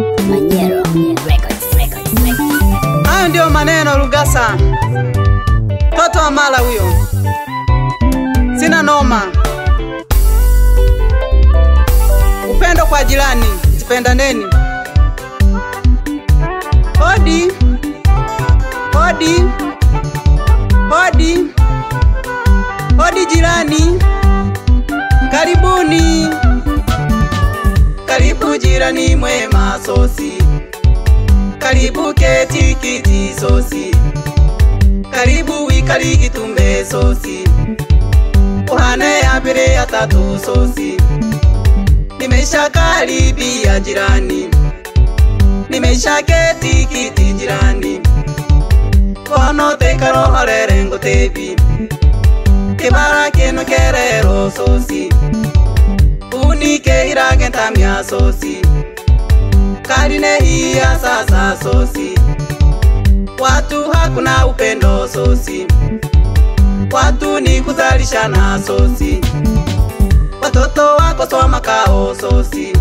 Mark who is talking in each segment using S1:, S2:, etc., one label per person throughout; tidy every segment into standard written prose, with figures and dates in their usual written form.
S1: Manyero Records.
S2: Hayo ndio maneno Lugasa. Toto wa mala huyo. Sina noma. Upendo kwa jirani, sipendaneni. Hodi. Hodi. Hodi. Hodi jirani. Karibuni. Karibu jirani mwema sosi. Karibu keti kiti sosi. Karibu wikali gitumbe sosi. Uhane ya bere ya tatu sosi. Nimesha karibia jirani. Nimesha keti kiti jirani. Kono te karo horere ngotebi. Kibara keno kerero sosi. Unike iragenta mia sosi. Karine hiya sasa sosi. Watu hakuna upendo sosi. Watu ni kuzalishana sosi. Watoto wako soma kao sosi.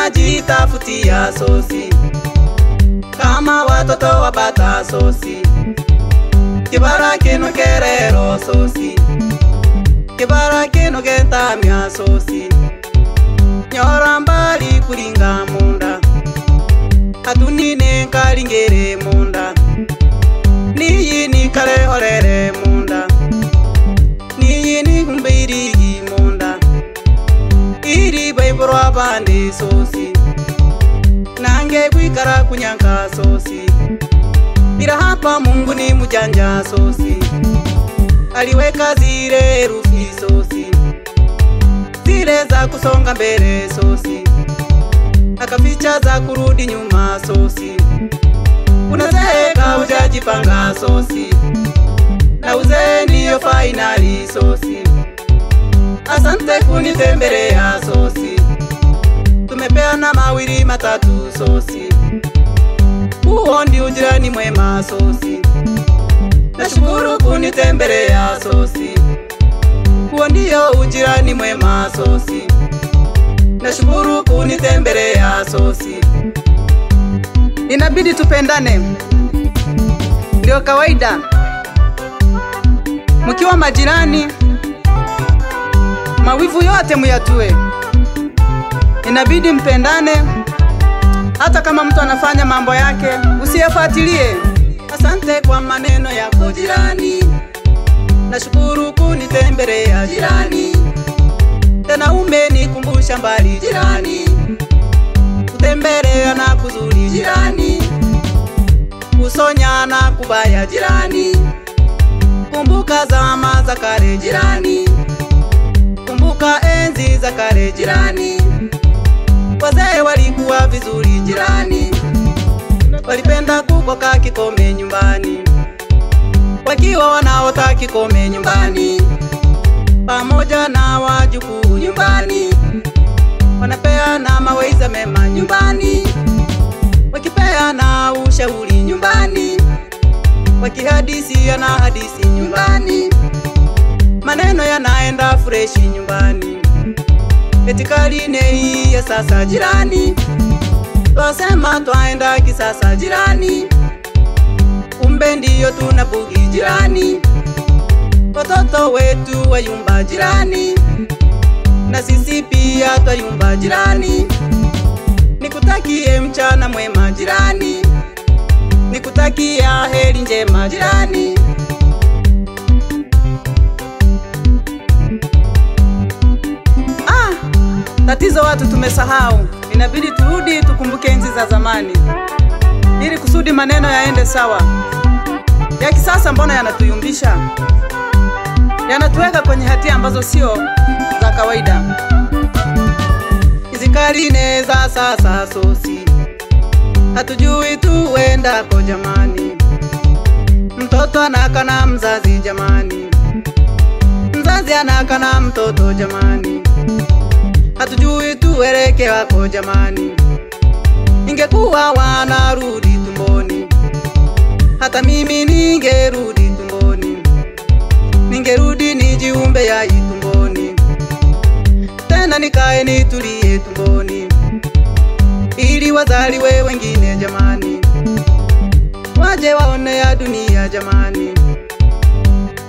S2: Wanajitafutia sosi. Kama watoto wabata sosi. Kibara keno kerero sosi. Kibara keno genta mia sosi. Nyora mbali kulinga munda. Hatunine kalingere munda. Niyi ni kale horere munda. Niyi ni kumbirigi munda. Iri baiboro abande sosi. Nange kuikara kunyanka sosi. Bila hapa Mungu ni mujanja sosi. Aliweka zile rufi sosi. Zile za kusonga mbele sosi. Akaficha za kurudi nyuma sosi. Unazeeka hujajipanga sosi. Na uzee ndiyo finali sosi. Asante kunitembelea sosi. Tumepeana mawili matatu sosi. Huo ndio ujirani mwema sosi. Nashukuru kunitembelea sosi. Huo ndio ujirani mwema sosi. Nashukuru kunitembelea sosi. Inabidi tupendane. Ndio kawaida. Mkiwa majirani, mawivu yote muyatue. Inabidi mpendane. Hata kama mtu anafanya mambo yake, usiyafuatilie. Asante kwa maneno yako jirani. Nashukuru kunitembelea jirani. Tena umenikumbusha mbali jirani. Kutembelea na kuzuri jirani. Kusonya na kubaya jirani. Kumbuka zama za kale jirani. Kumbuka enzi za kale jirani. Wazee walikuwa vizuri jirani. Walipenda kukoka kikombe nyumbani. Wakiwa wanaota kikombe nyumbani. Pamoja na wajukuu nyumbani. Wanapeana mawaidha mema nyumbani. Wakipeana ushauri nyumbani. Wakihadisiana hadisi nyumbani. Maneno yanaenda freshi nyumbani. Eti karine hii ya sasa jirani. Twasema twaenda kisasa jirani. Kumbe ndiyo tunabugi jirani. Watoto wetu wayumba jirani. Na sisi pia twayumba jirani. Nikutakie mchana mwema jirani. Nikutakia heri njema jirani. Tatizo watu tumesahau. Inabidi turudi tukumbuke enzi za zamani. Ili kusudi maneno yaende sawa. Ya kisasa mbona yanatuyumbisha? Yanatuweka kwenye hatia ambazo sio za kawaida. Hizi karine za sasa sosi. Hatujui tuenda kwa jamani. Mtoto anakana mzazi jamani. Mzazi anakana mtoto jamani. Hatujui tueleke wako jamani. Ingekuwa wanarudi tumboni. Hata mimi ningerudi tumboni. Ningerudi nijiumbe ya tumboni. Tena nikae nitulie tumboni. wazaliwe wengine jamani, waje waone ya dunia jamani,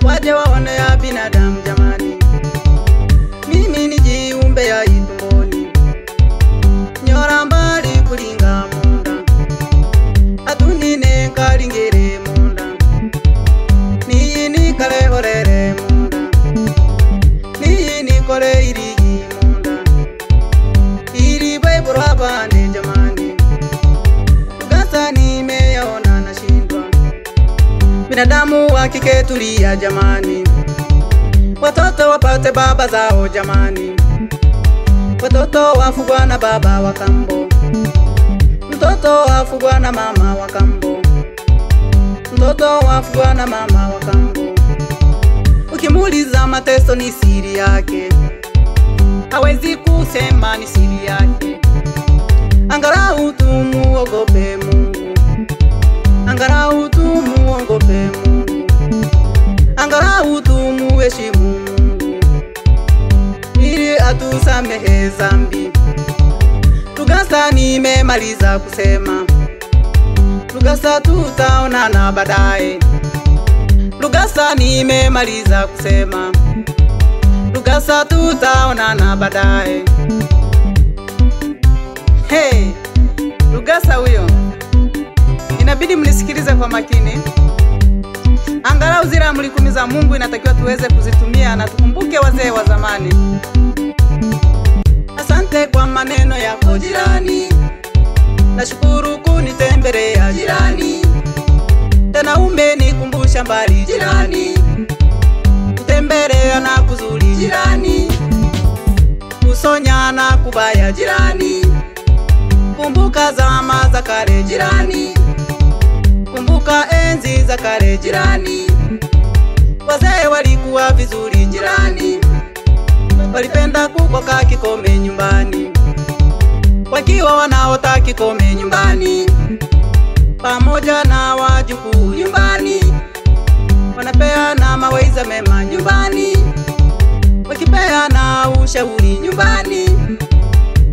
S2: waje waone ya binadamu jamani. Mimi ni jiumbe ya itumboni, nyora mbali kulinga munda, atunine kalingere munda, nini kale horere munda, nini kole irigi munda, iri bweburu abane jamani, gasa nimeyaona nashindwa. Binadamu wa kike tulia jamani, watoto wapate baba zao jamani, watoto wafugwa na baba wa kambo, mtoto wafugwa na mama wa kambo, mtoto wafugwa na mama wa kambo. Ukimuuliza mateso ni siri yake, hawezi kusema ni siri yake. Angalau tumuogope Mungu, angalau tumuogope Mungu, angalau tumuheshimu Mungu, ili atusamehe dhambi. Lugasa nimemaliza kusema, Lugasa tutaonana baadaye. Lugasa nimemaliza kusema, Lugasa tutaonana baadaye. Hey, Lugasa huyo, inabidi mnisikilize kwa makini. Angalau zile amri 10 za Mungu inatakiwa tuweze kuzitumia na tukumbuke wazee wa zamani. Asante kwa maneno yako jirani, nashukuru kunitembelea jirani, tena umenikumbusha mbali jirani, kutembelea na kuzuri jirani, kusonya na kubaya jirani, kumbuka zama za kale jirani, kumbuka enzi za kale jirani, wazee walikuwa vizuri jirani, walipenda kukoka kikombe nyumbani, wakiwa wanaota kikombe nyumbani, pamoja na wajukuu nyumbani, wanapeana mawaidha mema nyumbani, wakipeana ushauri nyumbani,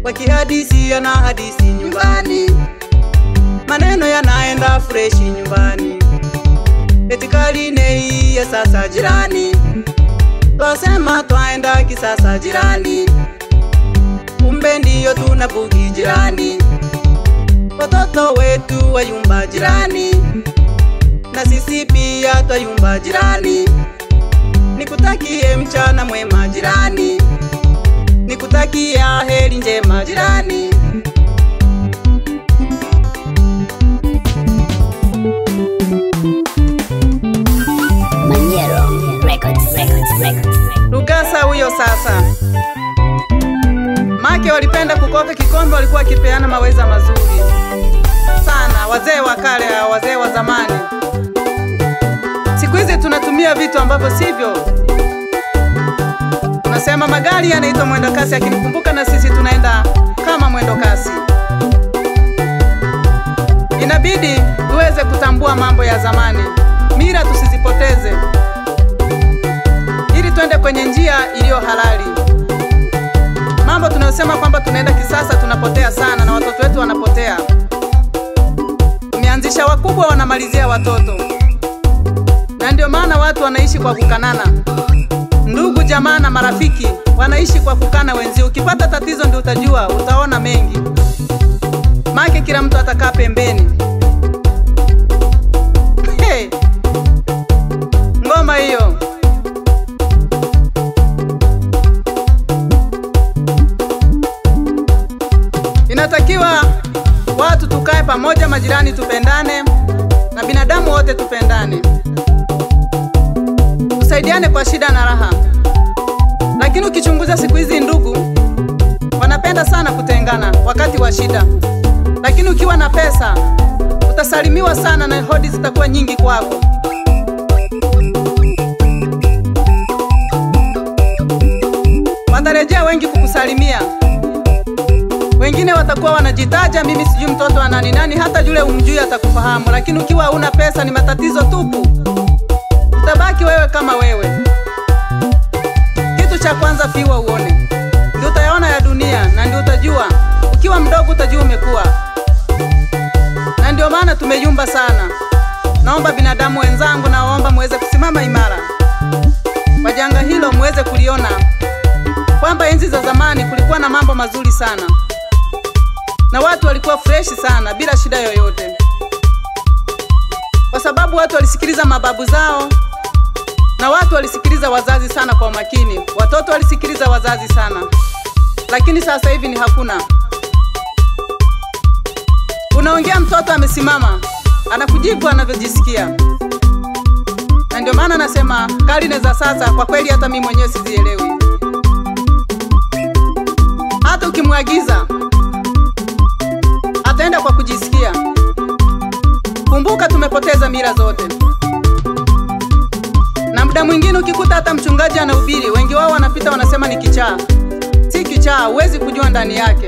S2: wakihadisia na hadisi nyumbani, maneno yanaenda freshi nyumbani. Etikali nei ya sasa jirani, twasema twaenda kisasa jirani, kumbe ndiyo tunabugi jirani, watoto wetu wayumba jirani, na sisi pia twayumba jirani. Nikutakie mchana mwema jirani, nikutakie heri njema jirani.
S1: Maniero Records.
S2: Lugasa huyo sasa. Make walipenda kukoka kikombe, walikuwa kipeana mawaidha mazuri sana. Wazee wa kale, wazee wa zamani. Siku hizi tunatumia vitu ambavyo sivyo. Tunasema magari yanaitwa mwendo kasi, akinikumbuka na sisi tunaenda kama mwendo kasi. Inabidi tuweze kutambua mambo ya zamani, mila tusizipoteze, ili tuende kwenye njia iliyo halali. Mambo tunayosema kwamba tunaenda kisasa tunapotea sana, na watoto wetu wanapotea. Tumeanzisha wakubwa, wanamalizia watoto, na ndio maana watu wanaishi kwa kukanana. Ndugu jamaa na marafiki wanaishi kwa kukana wenzi. Ukipata tatizo ndio utajua, utaona mengi. Make kila mtu atakaa pembeni. Hey, ngoma hiyo. Inatakiwa watu tukae pamoja, majirani tupendane, na binadamu wote tupendane, tusaidiane kwa shida na raha. Lakini ukichunguza siku hizi ndugu wanapenda sana kutengana wakati wa shida, lakini ukiwa na pesa utasalimiwa sana na hodi zitakuwa nyingi kwako. Watarejea wengi kukusalimia. Wengine watakuwa wanajitaja, mimi sijui mtoto wa nani, hata yule umjui atakufahamu. Lakini ukiwa huna pesa ni matatizo tupu. Utabaki wewe kama wewe. Kitu cha kwanza fiwa uone, ndio utayaona ya dunia, na ndio utajua. Ukiwa mdogo utajua umekuwa. ndio maana tumeyumba sana. Naomba binadamu wenzangu, naomba muweze kusimama imara. Kwa janga hilo muweze kuliona kwamba enzi za zamani kulikuwa na mambo mazuri sana, na watu walikuwa freshi sana bila shida yoyote, kwa sababu watu walisikiliza mababu zao, na watu walisikiliza wazazi sana kwa makini. Watoto walisikiliza wazazi sana, lakini sasa hivi ni hakuna. Unaongea mtoto amesimama, anakujibu anavyojisikia. Na ndio maana nasema karne za sasa kwa kweli hata mimi mwenyewe sizielewi. Hata ukimwagiza ataenda kwa kujisikia. Kumbuka tumepoteza mila zote. Na muda mwingine ukikuta hata mchungaji anahubiri, wengi wao wanapita wanasema ni kichaa. Si kichaa, huwezi kujua ndani yake.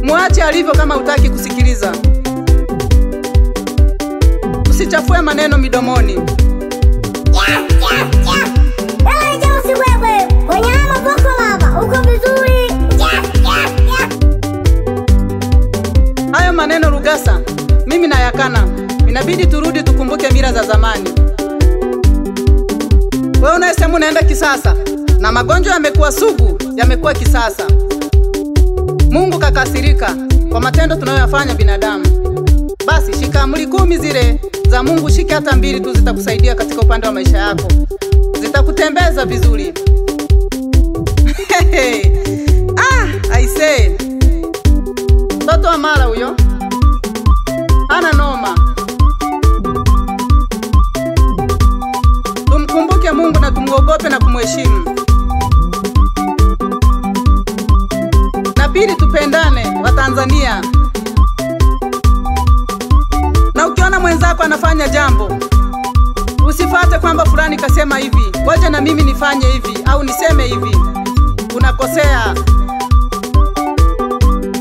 S2: Muache alivyo kama utaki kusikiliza. Usichafue maneno midomoni.
S3: Wewe je, usiwewe kwenye maboko baba, uko vizuri?
S2: Hayo maneno Rugasa mimi nayakana. Inabidi turudi tukumbuke mila za zamani. Wewe unasema unaenda kisasa, na magonjwa yamekuwa sugu, yamekuwa kisasa. Mungu kakasirika kwa matendo tunayoyafanya binadamu. Basi shika amri 10 zile za Mungu, shika hata 2 tu, zitakusaidia katika upande wa maisha yako. Zitakutembeza vizuri. I say. Toto wa mara huyo ana noma. Tumkumbuke Mungu na tumuogope na kumheshimu. Na pili, tupendane wa Tanzania. Na ukiona mwenzako anafanya jambo, usifate kwamba fulani kasema hivi, wacha na mimi nifanye hivi au niseme hivi. Unakosea.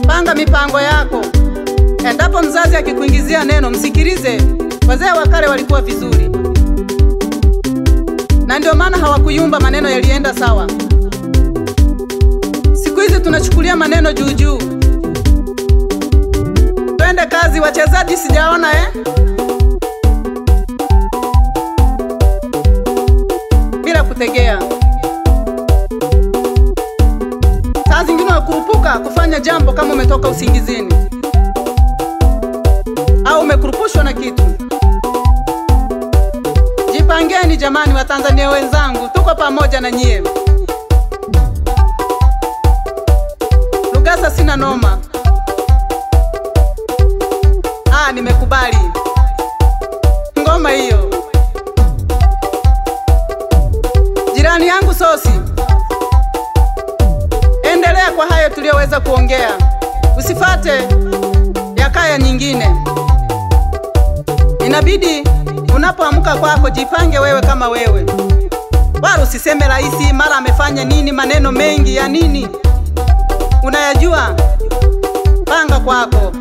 S2: Panga mipango yako. Endapo mzazi akikuingizia neno, msikilize. Wazee wa kale walikuwa vizuri, na ndio maana hawakuyumba, maneno yalienda sawa. Siku hizi tunachukulia maneno juu juu. Twende kazi wachezaji, sijaona bila kutegea. Saa zingine wakurupuka kufanya jambo kama umetoka usingizini au umekurupushwa na kitu. Jipangeni jamani, wa Tanzania wenzangu, tuko pamoja na nyie. Rugasa sina noma. Nimekubali ngoma hiyo. Jirani yangu Sosi, endelea kwa hayo tuliyoweza kuongea. Usifate ya kaya nyingine. Inabidi unapoamka kwako jipange wewe kama wewe. Wala usiseme rais mara amefanya nini, maneno mengi ya nini. Unayajua, panga kwako.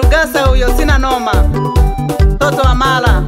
S2: Rugasa huyo sina noma. Toto wa mala.